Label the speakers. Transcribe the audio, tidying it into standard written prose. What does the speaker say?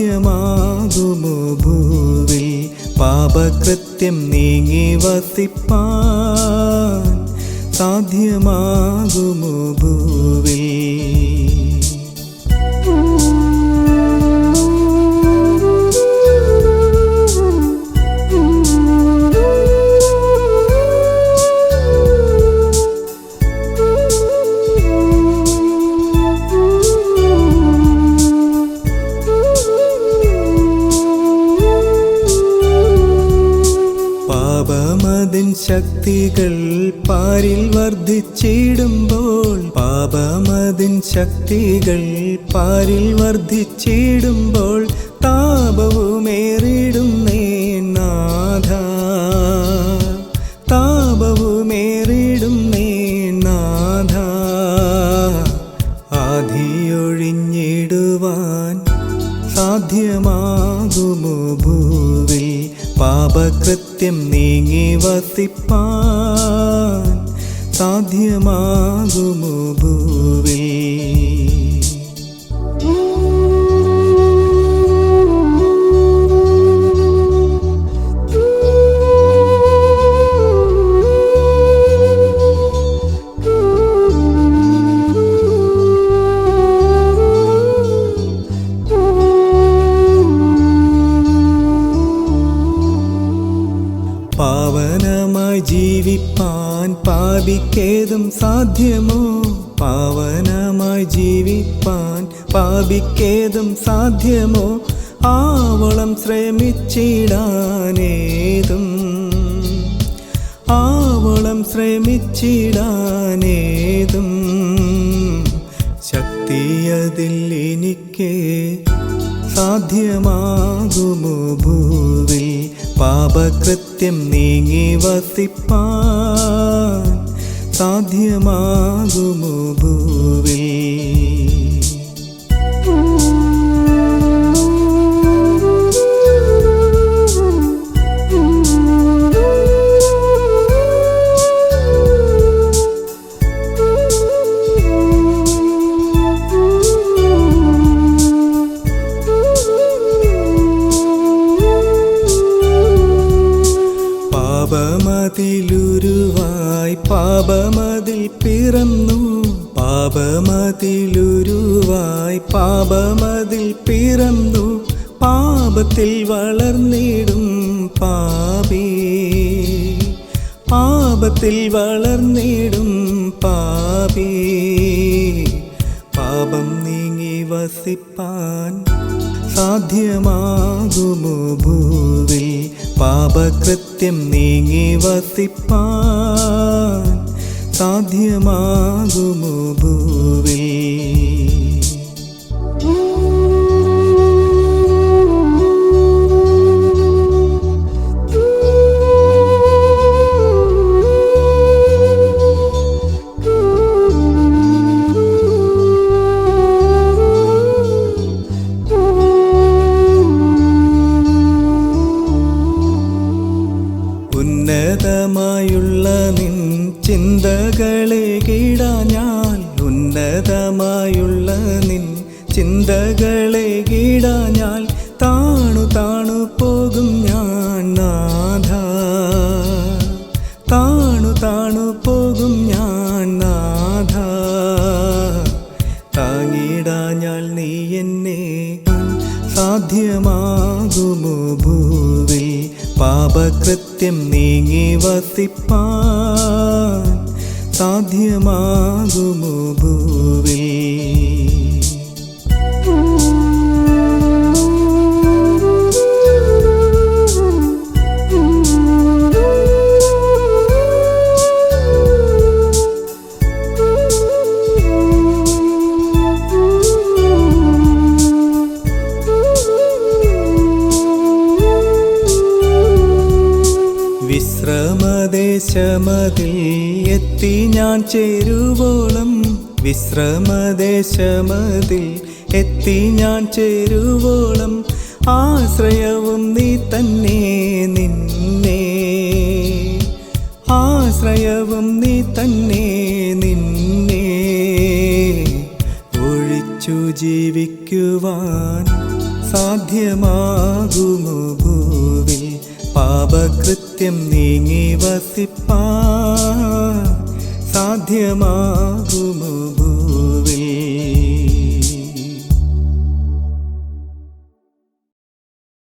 Speaker 1: സാധ്യമാകുമോ ഭൂവിൽ പാപകൃത്യം നീങ്ങി വസിപ്പാൻ? സാധ്യമാകുമോ ഭൂവിൽ? പാപമതിൻ ശക്തികൾ പാരിൽ വർദ്ധിച്ചിടുമ്പോൾ, പാപമതിൻ ശക്തികൾ പാരിൽ വർദ്ധിച്ചിടുമ്പോൾ, താപവുമേറിടുന്നേ നാഥ, താപവുമേറിടുന്നേ നാഥ. ആധിയൊഴിഞ്ഞിടുവാൻ സാധ്യമാകുമോ ഭൂവിൽ പാപകൃത്യം നീങ്ങി വസിപ്പാൻ? സാധ്യമാകുമോ ഭൂവിൽ? പാവനമായി ജീവിപ്പാൻ പാപിക്കേതും സാധ്യമോ? പാവനമായി ജീവിപ്പാൻ പാപിക്കേതും സാധ്യമോ? ആവോളം ശ്രമിച്ചിടാനേതും, ആവോളം ശ്രമിച്ചിടാനേതും ശക്തിയതിൽ എനിക്ക് സാധ്യമാകുമോ ഭൂവിൽ പാപകൃത്യം നീങ്ങി വസിപ്പാൻ? സാധ്യമാകുമോ ഭൂവിൽ? പാപമതിലുരുവായി പാപമതിൽ പിറന്നു, പാപമതിലുരുവായി പാപമതിൽ പിറന്നു, പാപത്തിൽ വളർന്നിടും പാപി, പാപത്തിൽ വളർന്നിടും പാപി. പാപം നീങ്ങി വസിപ്പാൻ സാധ്യമാകുമോ ഭൂവിൽ പാപകൃത്യം നീങ്ങി വസിപ്പാൻ? സാധ്യമാകുമോ ഭൂവിൽ? ഉന്നതമായുള്ള നിൻ ചിന്തകളെ കീഴാഞ്ഞാൽ, ഉന്നതമായുള്ള നിൻ ചിന്തകളെ കീഴാഞ്ഞാൽ, താണു താണു പോകും ഞാൻ നാഥ, താണു താണു പോകും ഞാൻ നാഥ. താങ്ങിടാഞ്ഞാൽ നീ എന്നെ സാധ്യമാകുമോ ഭൂവിൽ പാപകൃത്യം നീങ്ങി വസിപ്പാൻ? സാധ്യമാകുമോ ഭൂവിൽ? വിശ്രമദേശമതിൽ എത്തി ഞാൻ ചേരുവോളം, വിശ്രമദേശമതിൽ എത്തി ഞാൻ ചേരുവോളം, ആശ്രയവും നീ തന്നെ നിന്നെ, ആശ്രയവും നീ തന്നെ നിന്നെ. ഒഴിച്ചു ജീവിക്കുവാൻ സാധ്യ സാധ്യമാകുമോ ഭൂവിൽ പാപകൃത്യം നീങ്ങി വസിപ്പാൻ സാധ്യമാകുമോ ഭൂവിൽ